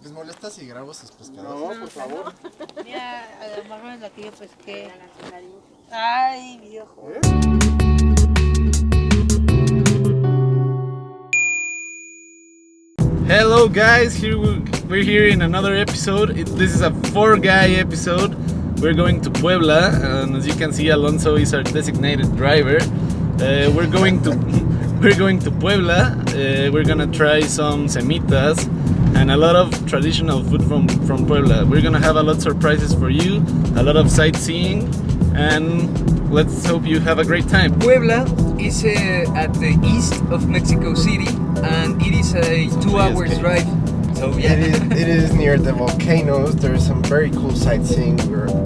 ¿Les molesta si grabo sus pescados? No, por favor. Mira, agarramos la que yo pesqué. Ay, viejo. Hello guys, we're here in another episode. This is a 4-guy episode. We're going to Puebla, and as you can see, Alonso is our designated driver. We're going to Puebla. We're gonna try some semitas and a lot of traditional food from Puebla. We're gonna have a lot of surprises for you, a lot of sightseeing, and let's hope you have a great time. Puebla is at the east of Mexico City, and it is a 2 hours drive. So yeah, It is near the volcanoes. There's some very cool sightseeing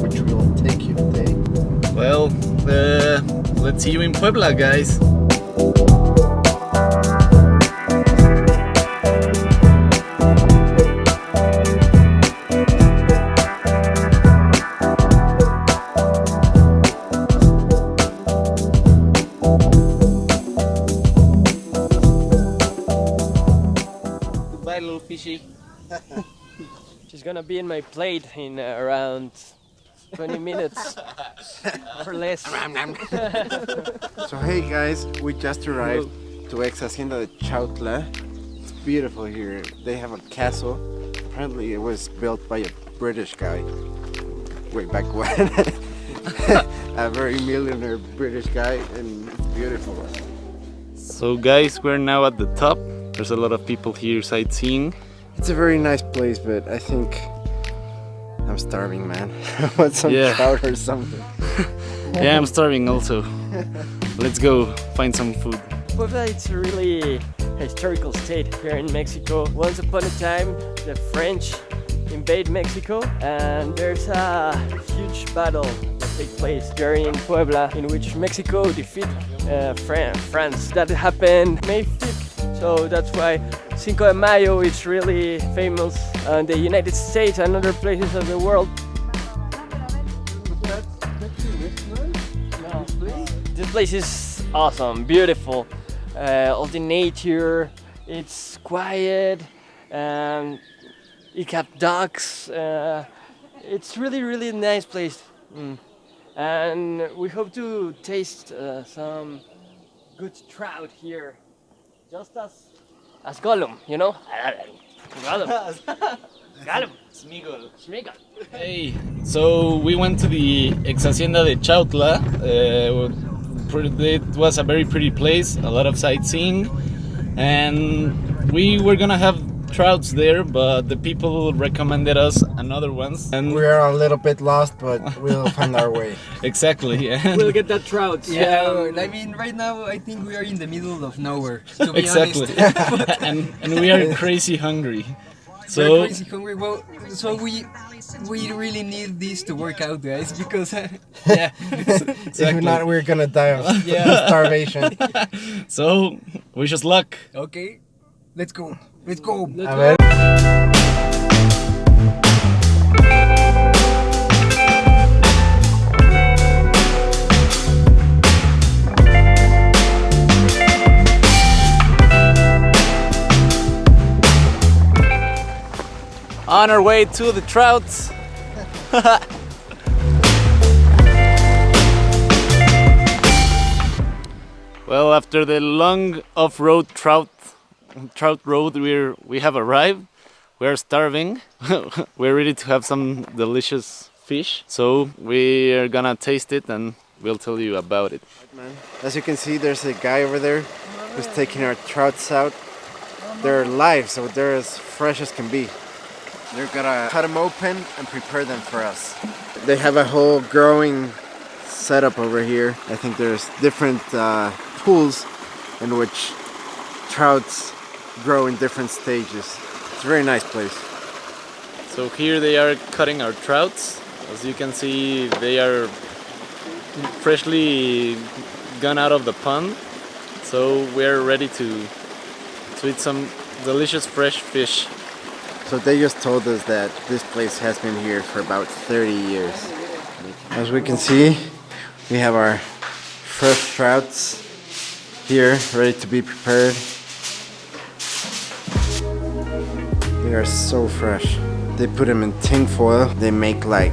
which we'll take you today. Well, let's see you in Puebla, guys. Goodbye, little fishy. She's gonna be in my plate in around 20 minutes or less. So hey guys, we just arrived to ex Hacienda de Chautla. It's beautiful here. They have a castle. Apparently it was built by a British guy way back when. A very millionaire British guy, and it's beautiful. So guys, we're now at the top. There's a lot of people here sightseeing. It's a very nice place, but I think I'm starving, man. I want some trout or something. Yeah, I'm starving also. Let's go find some food. Puebla, it's a really historical state here in Mexico. Once upon a time, the French invade Mexico, and there's a huge battle that takes place during Puebla in which Mexico defeat France. That happened May 5th. So that's why Cinco de Mayo is really famous in the United States and other places of the world. This place is awesome, beautiful. All the nature, it's quiet, and it have ducks. It's really nice place. And we hope to taste some good trout here. Just as Gollum, you know? Gollum. Gollum. Smigol. Hey, so we went to the ex Hacienda de Chautla. It was a very pretty place, a lot of sightseeing, and we were gonna have trouts there, but the people recommended us another ones, and We're a little bit lost, but we'll find our way. exactly. We'll get that trout. yeah. I mean, right now I think we are in the middle of nowhere. To be Exactly. honest, and we are crazy hungry. we're So crazy hungry. Well, so we really need this to work out, guys, because yeah. If not, we're gonna die of starvation. So wish us luck. Okay, let's go. Let's go. A ver. On our way to the trouts. Well, after the long off-road trout road, we have arrived. We're starving. We're ready to have some delicious fish. So we are gonna taste it and we'll tell you about it. As you can see, there's a guy over there who's taking our trouts out. They're live, so they're as fresh as can be. They're gonna cut them open and prepare them for us. They have a whole growing setup over here. I think there's different pools in which trouts grow in different stages. It's a very nice place. So here they are cutting our trouts. As you can see, they are freshly gone out of the pond. So we're ready to eat some delicious fresh fish. So they just told us that this place has been here for about 30 years. As we can see, we have our fresh trouts here, ready to be prepared. They are so fresh. They put them in tin foil. They make like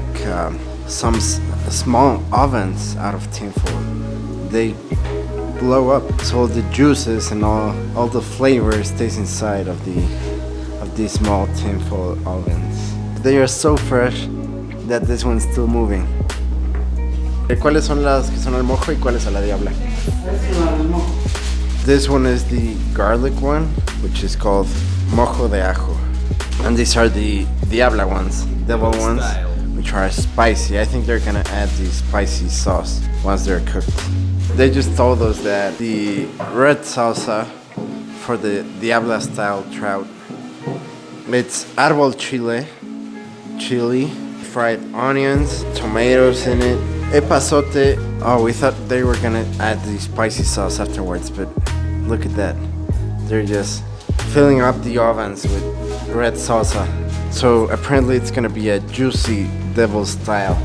some small ovens out of tin foil. They blow up, so the juices and all the flavor stays inside of these small tin foil ovens. They are so fresh that this one's still moving. ¿Cuáles son las que son al mojo y cuáles a la diabla? This one is the garlic one, which is called mojo de ajo. And these are the diabla ones, devil ones, which are spicy. I think they're gonna add the spicy sauce once they're cooked. They just told us that the red salsa for the diabla style trout, it's árbol chili, fried onions, tomatoes in it, epazote. Oh, we thought they were gonna add the spicy sauce afterwards, but look at that. They're just filling up the ovens with red salsa. So apparently it's gonna be a juicy devil style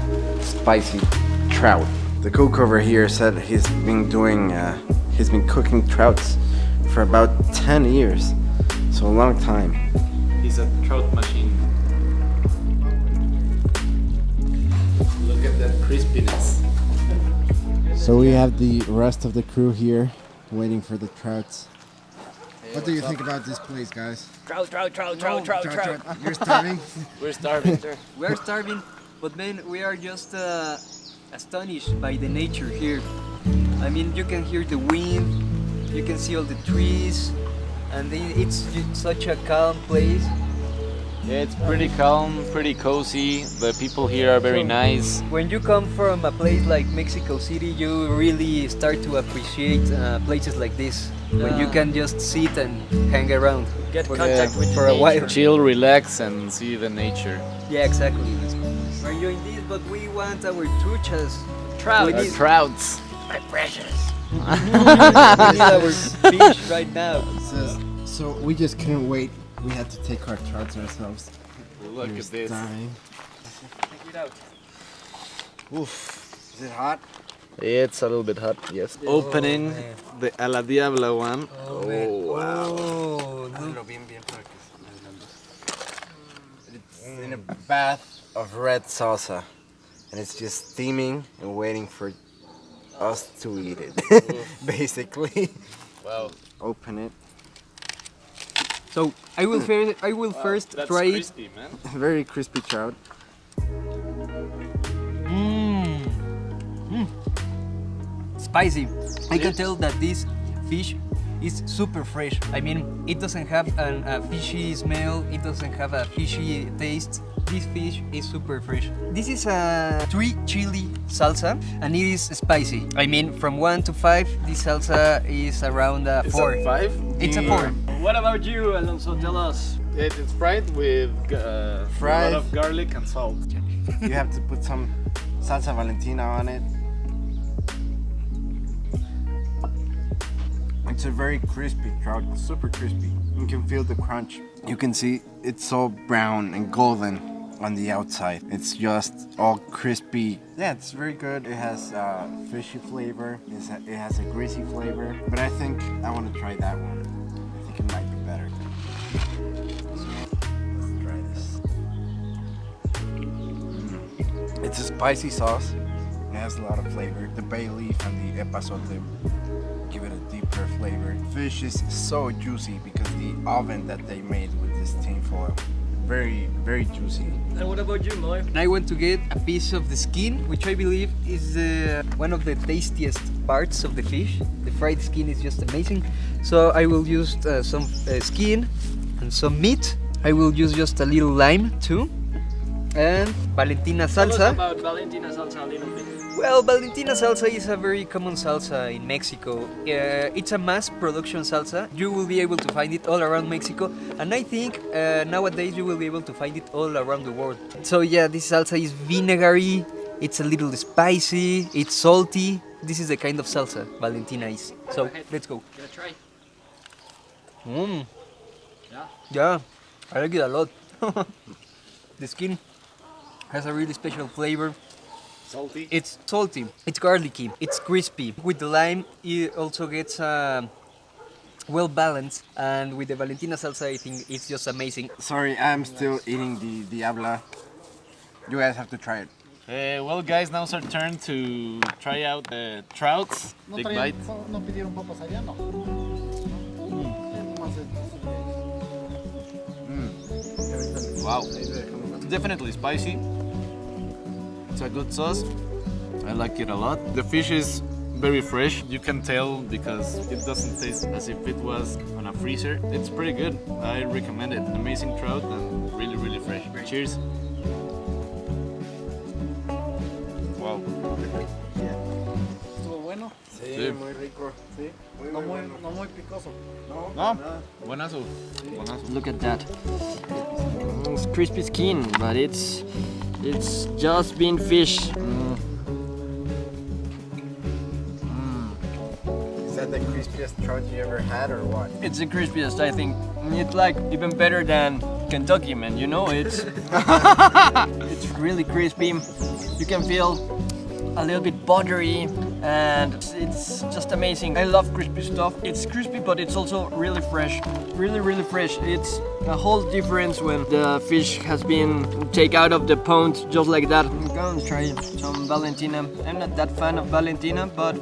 spicy trout. The cook over here said he's been cooking trouts for about 10 years. So a long time. He's a trout machine. Look at that crispiness. So we have the rest of the crew here waiting for the trouts. What do you think about this place, guys? Trout. You're starving? We're starving. We are starving, but man, we are just astonished by the nature here. I mean, you can hear the wind, you can see all the trees, and it's such a calm place. Yeah, it's pretty calm, pretty cozy. The people here are very nice. When you come from a place like Mexico City, you really start to appreciate places like this, when you can just sit and hang around. Get contact with for a while. Chill, relax, and see the nature. Yeah, exactly. We're enjoying this, but we want our truchas. Trout. Trouts. My precious. We need our fish right now. So we just couldn't wait. We had to take our trouts ourselves. Look We're at this. starving. Check it out. Oof. Is it hot? It's a little bit hot, yes. Opening man. the a la diabla one. Man. Wow. Oh, look. It's in a bath of red salsa. And it's just steaming and waiting for us to eat it. Basically. Wow. Open it. So I will first That's try it. crispy, man. Very crispy trout. Spicy. I can tell that this fish is super fresh. I mean, it doesn't have a fishy smell. It doesn't have a fishy taste. This fish is super fresh. This is a 3 chili salsa, and it is spicy. I mean, from 1 to 5, this salsa is around a 4. It's a 5? It's a 4. What about you, Alonso? Tell us. It's fried with a Fried. lot of garlic and salt. You have to put some salsa Valentina on it. It's a very crispy trout, super crispy. You can feel the crunch. You can see it's so brown and golden on the outside. It's just all crispy. Yeah, it's very good. It has fishy flavor. It has a greasy flavor. But I think I want to try that one. I think it might be better. So let's try this. It's a spicy sauce. It has a lot of flavor. The bay leaf and the epazote give it a deeper flavor. Fish is so juicy because the oven that they made with this tin foil. Very, very juicy. And what about you, Moy? I went to get a piece of the skin, which I believe is one of the tastiest parts of the fish. The fried skin is just amazing. So I will use some skin and some meat. I will use just a little lime too. And Valentina Tell us salsa. about Valentina salsa a little bit. Well, Valentina salsa is a very common salsa in Mexico. It's a mass production salsa. You will be able to find it all around Mexico, and I think nowadays you will be able to find it all around the world. So yeah, this salsa is vinegary, it's a little spicy, it's salty. This is the kind of salsa Valentina is. So let's go. Give it a try. Mmm. Yeah. Yeah, I like it a lot. The skin has a really special flavor. Salty. It's salty, it's garlicky, it's crispy. With the lime, it also gets a well balanced, and with the Valentina salsa, I think it's just amazing. Sorry, I'm still eating the diabla. You guys have to try it. Well, guys, now it's our turn to try out the trouts. Big bite. No pidieron papas allá, no. Wow, definitely spicy. It's a good sauce. I like it a lot. The fish is very fresh. You can tell because it doesn't taste as if it was on a freezer. It's pretty good. I recommend it. Amazing trout and really, really fresh. Cheers. Wow. Estuvo bueno. Sí, muy rico. Sí, No muy picoso. No, buenazo. Buenazo. Look at that. It's crispy skin, but it's just bean fish. Is that the crispiest trout you ever had or what? It's the crispiest, I think. It's like even better than Kentucky, man. You know, it's it's really crispy. You can feel a little bit buttery, and it's just amazing. I love crispy stuff. It's crispy, but it's also really fresh. Really, really fresh. It's a whole difference when the fish has been taken out of the pond just like that. I'm gonna try some Valentina. I'm not that fan of Valentina, but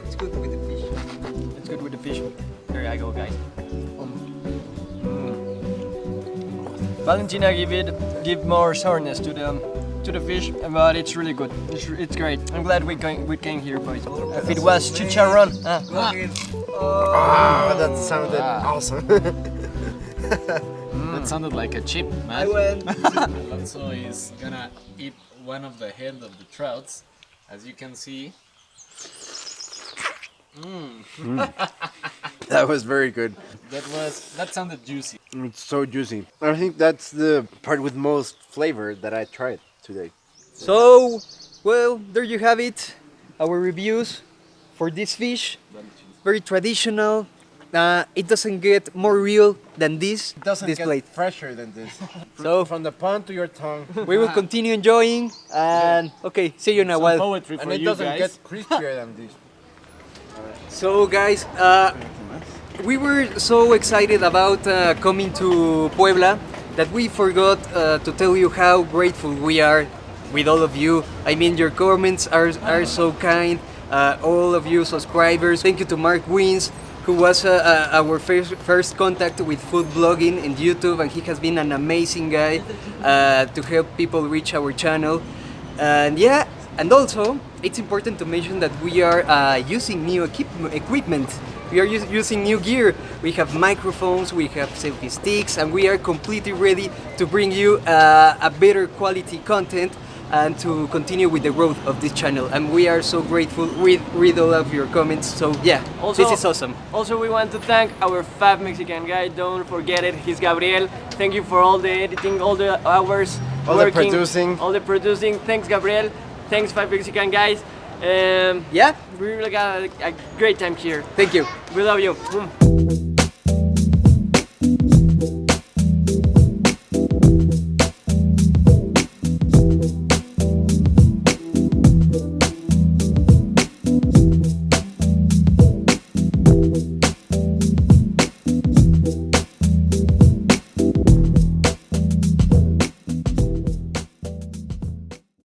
It's good with the fish. it's good with the fish. There I go, guys. Valentina give more sourness to the fish, but it's really good. It's great. I'm glad we came here, boys. If it was chicharron, That sounded awesome. That sounded like a chip, man. I went. Alonso is gonna eat one of the head of the trouts. As you can see, That was very good. that sounded juicy. It's so juicy. I think that's the part with most flavor that I tried today. So, well, there you have it. Our reviews for this fish. Very traditional. It doesn't get more real than this. It doesn't this get plate. fresher than this. So From the pond to your tongue. we will continue enjoying. And okay, see you in a Some while. poetry for And it you doesn't guys. get crispier than this. So guys, we were so excited about coming to Puebla that we forgot to tell you how grateful we are with all of you. I mean, your comments are so kind. All of you subscribers. Thank you to Mark Wins, who was our first contact with food blogging in YouTube, and he has been an amazing guy to help people reach our channel. And yeah, and also it's important to mention that we are using new equipment. We are using new gear. We have microphones, we have selfie sticks, and we are completely ready to bring you a better quality content and to continue with the growth of this channel. And we are so grateful. Read all of your comments. So yeah, Also- this is awesome. Also, we want to thank our fab Mexican guy. Don't forget it. He's Gabriel. Thank you for all the editing, all the hours All the working, producing. all the producing. Thanks, Gabriel. Thanks, fab Mexican guys. Yeah, We really got a great time here. thank you. We love you.